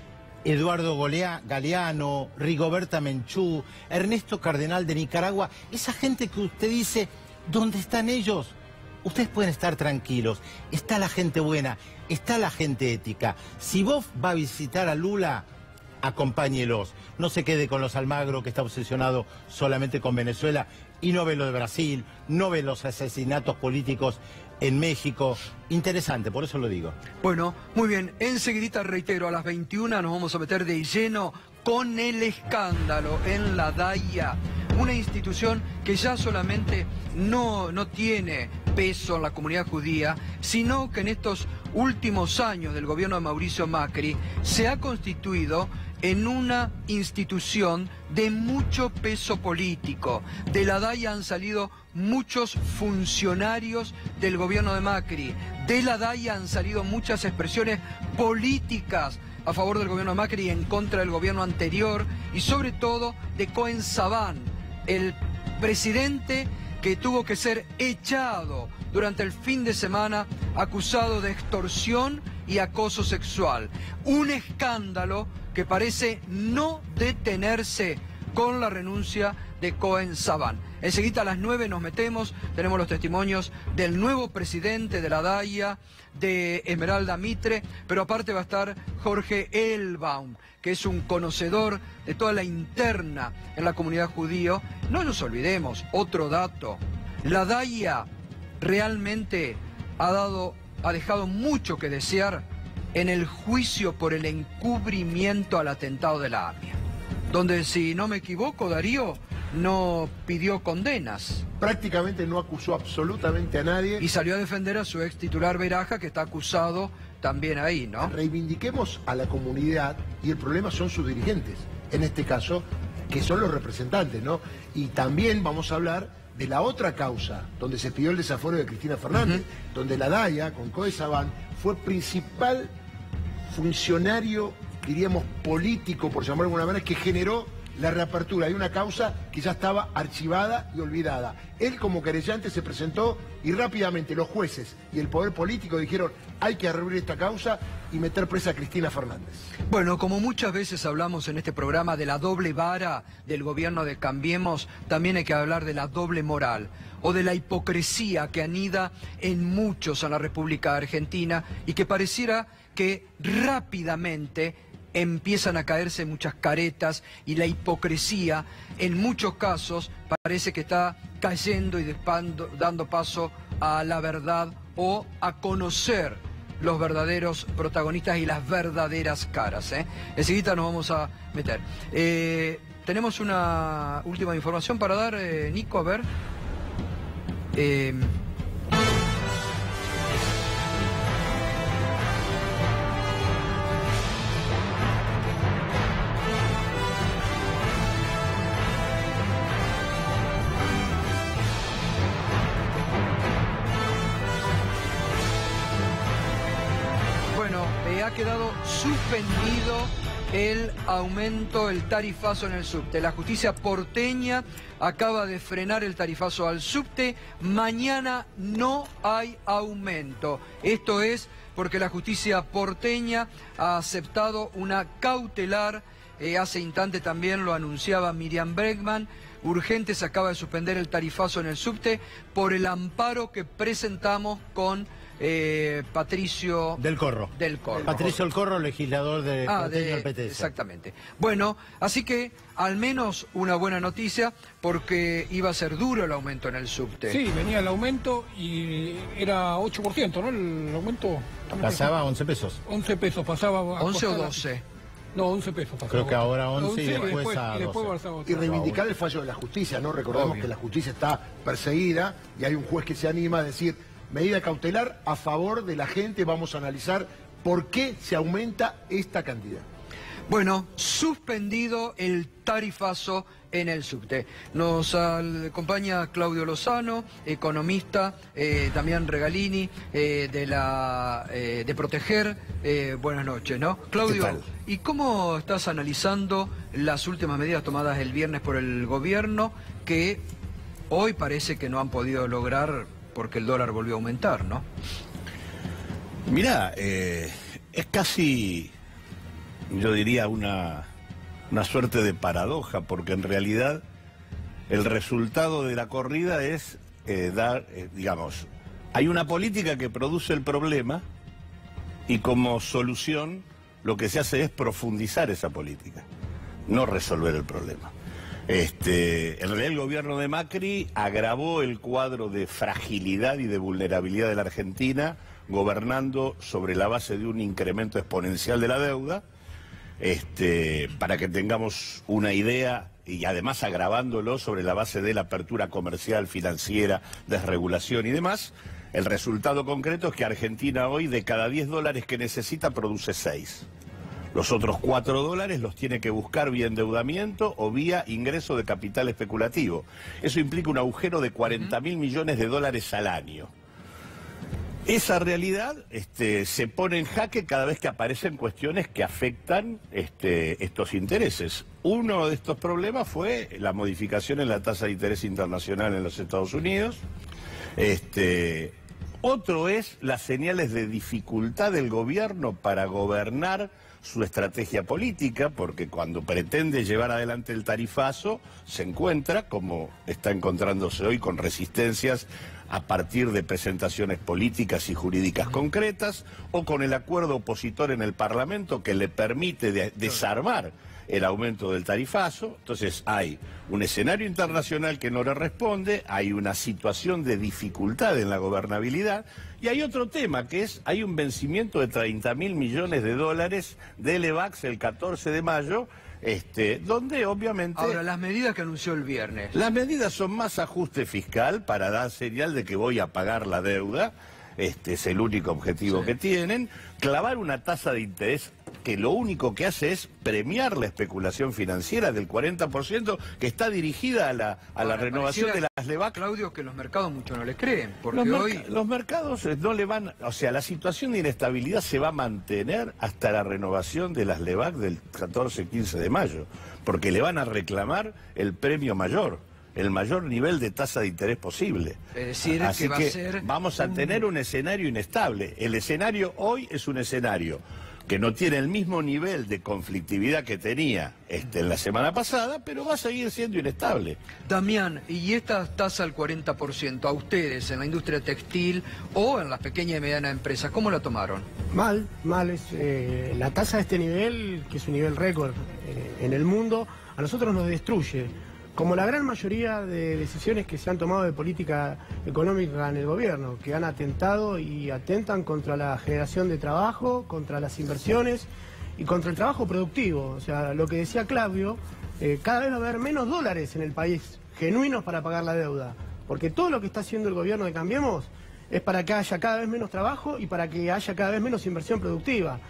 Eduardo Galeano, Rigoberta Menchú, Ernesto Cardenal de Nicaragua, esa gente que usted dice, ¿dónde están ellos? Ustedes pueden estar tranquilos, está la gente buena, está la gente ética. Si Boff va a visitar a Lula, acompáñelos, no se quede con los Almagro, que está obsesionado solamente con Venezuela, y no ve lo de Brasil, no ve los asesinatos políticos en México. Interesante, por eso lo digo. Bueno, muy bien, enseguidita, reitero, a las 21 nos vamos a meter de lleno con el escándalo en la DAIA, una institución que ya solamente no tiene peso en la comunidad judía, sino que en estos últimos años del gobierno de Mauricio Macri se ha constituido en una institución de mucho peso político. De la DAIA han salido muchos funcionarios del gobierno de Macri. De la DAIA han salido muchas expresiones políticas a favor del gobierno de Macri y en contra del gobierno anterior, y sobre todo de Cohen Sabán, el presidente que tuvo que ser echado durante el fin de semana acusado de extorsión y acoso sexual. Un escándalo que parece no detenerse con la renuncia de Cohen Saban. Enseguida a las 9 nos metemos, tenemos los testimonios del nuevo presidente de la DAIA, de Esmeralda Mitre, pero aparte va a estar Jorge Elbaum, que es un conocedor de toda la interna en la comunidad judía. No nos olvidemos, otro dato, la DAIA realmente ha dejado mucho que desear en el juicio por el encubrimiento al atentado de la AMIA, donde, si no me equivoco, Darío no pidió condenas. Prácticamente no acusó absolutamente a nadie. Y salió a defender a su ex titular Beraja, que está acusado también ahí, ¿no? Reivindiquemos a la comunidad, y el problema son sus dirigentes, en este caso, que son los representantes, ¿no? Y también vamos a hablar de la otra causa, donde se pidió el desafuero de Cristina Fernández, donde la DAIA, con Cohen Saban, fue principal funcionario, diríamos, político, por llamarlo de alguna manera, que generó la reapertura de una causa que ya estaba archivada y olvidada. Él, como querellante, se presentó y rápidamente los jueces y el poder político dijeron: hay que reabrir esta causa y meter presa a Cristina Fernández. Bueno, como muchas veces hablamos en este programa de la doble vara del gobierno de Cambiemos, también hay que hablar de la doble moral o de la hipocresía que anida en muchos en la República Argentina y que pareciera que rápidamente empiezan a caerse muchas caretas, y la hipocresía en muchos casos parece que está cayendo y dando paso a la verdad o a conocer los verdaderos protagonistas y las verdaderas caras. Enseguida nos vamos a meter. Tenemos una última información para dar, Nico, a ver. Ha quedado suspendido el aumento, el tarifazo en el subte. La justicia porteña acaba de frenar el tarifazo al subte. Mañana no hay aumento. Esto es porque la justicia porteña ha aceptado una cautelar. Hace instante también lo anunciaba Miriam Bregman. Urgente se acaba de suspender el tarifazo en el subte por el amparo que presentamos con Patricio Del Corro. Patricio Del Corro, legislador del PTS. Exactamente. Bueno, así que al menos una buena noticia, porque iba a ser duro el aumento en el subte. Sí, venía el aumento y era 8%, ¿no? El aumento pasaba a 11 pesos. 11 pesos pasaba a 11 o 12. No, 11 pesos pasaba. Creo que ahora 11 y después a 12. Y reivindicar el fallo de la justicia, ¿no? Recordemos que la justicia está perseguida y hay un juez que se anima a decir: medida cautelar a favor de la gente, vamos a analizar por qué se aumenta esta cantidad. Bueno, suspendido el tarifazo en el subte. Nos acompaña Claudio Lozano, economista, Damián Regalini, de Proteger. Buenas noches, ¿no? Claudio, ¿y cómo estás analizando las últimas medidas tomadas el viernes por el gobierno, que hoy parece que no han podido lograr porque el dólar volvió a aumentar, ¿no? Mirá, es casi, yo diría, una suerte de paradoja, porque en realidad el resultado de la corrida es digamos, hay una política que produce el problema y como solución lo que se hace es profundizar esa política, no resolver el problema. En realidad el gobierno de Macri agravó el cuadro de fragilidad y de vulnerabilidad de la Argentina, gobernando sobre la base de un incremento exponencial de la deuda, para que tengamos una idea, y además agravándolo sobre la base de la apertura comercial, financiera, desregulación y demás. El resultado concreto es que Argentina hoy, de cada 10 dólares que necesita, produce 6. Los otros 4 dólares los tiene que buscar vía endeudamiento o vía ingreso de capital especulativo. Eso implica un agujero de 40.000 millones de dólares al año. Esa realidad se pone en jaque cada vez que aparecen cuestiones que afectan estos intereses. Uno de estos problemas fue la modificación en la tasa de interés internacional en los Estados Unidos, Otro es las señales de dificultad del gobierno para gobernar su estrategia política, porque cuando pretende llevar adelante el tarifazo se encuentra, como está encontrándose hoy, con resistencias a partir de presentaciones políticas y jurídicas concretas, o con el acuerdo opositor en el Parlamento que le permite desarmar el aumento del tarifazo. Entonces hay un escenario internacional que no le responde, hay una situación de dificultad en la gobernabilidad, y hay otro tema que es, hay un vencimiento de 30.000 millones de dólares del EVAX el 14 de mayo, donde obviamente... Ahora, las medidas que anunció el viernes. Las medidas son más ajuste fiscal para dar señal de que voy a pagar la deuda, es el único objetivo que tienen, clavar una tasa de interés que lo único que hace es premiar la especulación financiera del 40% que está dirigida a la renovación de las LEVAC. Claudio, que los mercados mucho no les creen, porque los mercados no le van, o sea, la situación de inestabilidad se va a mantener hasta la renovación de las LEVAC del 14-15 de mayo, porque le van a reclamar el premio mayor, el mayor nivel de tasa de interés posible. Es decir, así que vamos a tener un escenario inestable. El escenario hoy es un escenario que no tiene el mismo nivel de conflictividad que tenía en la semana pasada, pero va a seguir siendo inestable. Damián, ¿y esta tasa al 40% a ustedes en la industria textil o en las pequeñas y medianas empresas, cómo la tomaron? Mal. La tasa de este nivel, que es un nivel récord en el mundo, a nosotros nos destruye. Como la gran mayoría de decisiones que se han tomado de política económica en el gobierno, que han atentado y atentan contra la generación de trabajo, contra las inversiones y contra el trabajo productivo. O sea, lo que decía Claudio, cada vez va a haber menos dólares en el país, genuinos para pagar la deuda. Porque todo lo que está haciendo el gobierno de Cambiemos es para que haya cada vez menos trabajo y para que haya cada vez menos inversión productiva.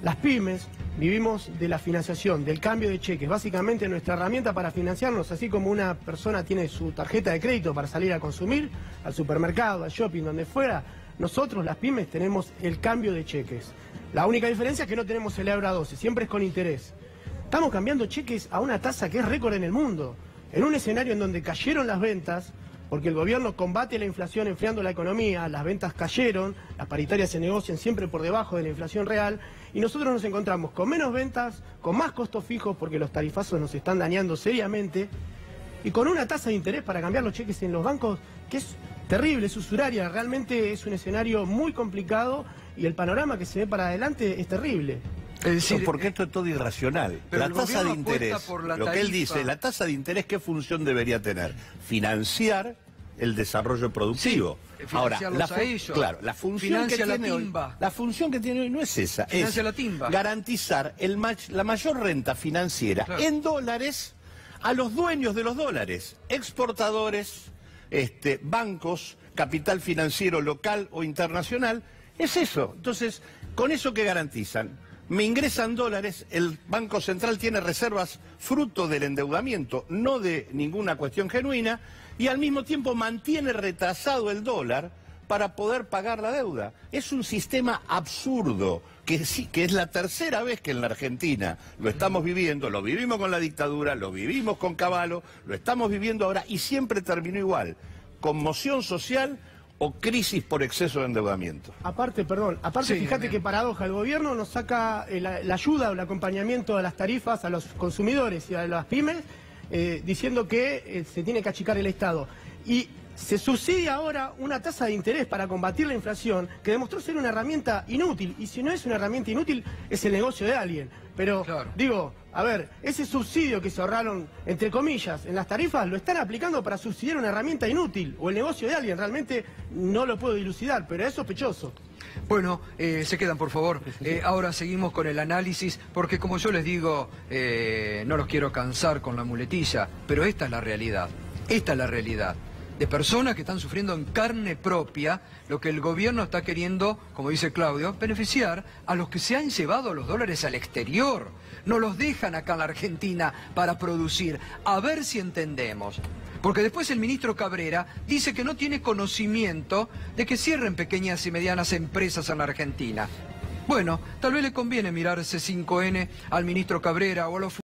Las pymes vivimos de la financiación, del cambio de cheques. Básicamente nuestra herramienta para financiarnos, así como una persona tiene su tarjeta de crédito para salir a consumir, al supermercado, al shopping, donde fuera, nosotros las pymes tenemos el cambio de cheques. La única diferencia es que no tenemos el euro a 12, siempre es con interés. Estamos cambiando cheques a una tasa que es récord en el mundo, en un escenario en donde cayeron las ventas, porque el gobierno combate la inflación enfriando la economía, las ventas cayeron, las paritarias se negocian siempre por debajo de la inflación real, y nosotros nos encontramos con menos ventas, con más costos fijos porque los tarifazos nos están dañando seriamente, y con una tasa de interés para cambiar los cheques en los bancos que es terrible, es usuraria, realmente es un escenario muy complicado y el panorama que se ve para adelante es terrible. Es decir, porque esto es todo irracional. La tasa de interés, lo que él dice, la tasa de interés, ¿qué función debería tener? Financiar el desarrollo productivo. Sí, ahora, la función que tiene hoy no es esa, es garantizar la mayor renta financiera en dólares a los dueños de los dólares, exportadores, bancos, capital financiero local o internacional, es eso. Entonces, ¿con eso qué garantizan? Me ingresan dólares, el Banco Central tiene reservas fruto del endeudamiento, no de ninguna cuestión genuina, y al mismo tiempo mantiene retrasado el dólar para poder pagar la deuda. Es un sistema absurdo, que es la tercera vez que en la Argentina lo estamos viviendo, lo vivimos con la dictadura, lo vivimos con Cavallo, lo estamos viviendo ahora y siempre terminó igual, conmoción social o crisis por exceso de endeudamiento. Aparte, fíjate qué paradoja, el gobierno nos saca la ayuda o el acompañamiento a las tarifas a los consumidores y a las pymes, diciendo que se tiene que achicar el Estado. Y se subsidia ahora una tasa de interés para combatir la inflación que demostró ser una herramienta inútil. Y si no es una herramienta inútil, es el negocio de alguien. Pero, digo, a ver, ese subsidio que se ahorraron, entre comillas, en las tarifas, lo están aplicando para subsidiar una herramienta inútil o el negocio de alguien. Realmente no lo puedo dilucidar, pero es sospechoso. Bueno, se quedan, por favor. Ahora seguimos con el análisis, porque como yo les digo, no los quiero cansar con la muletilla, pero esta es la realidad. Esta es la realidad. De personas que están sufriendo en carne propia lo que el gobierno está queriendo, como dice Claudio, beneficiar a los que se han llevado los dólares al exterior. No los dejan acá en la Argentina para producir. A ver si entendemos. Porque después el ministro Cabrera dice que no tiene conocimiento de que cierren pequeñas y medianas empresas en la Argentina. Bueno, tal vez le conviene mirar C5N al ministro Cabrera o a los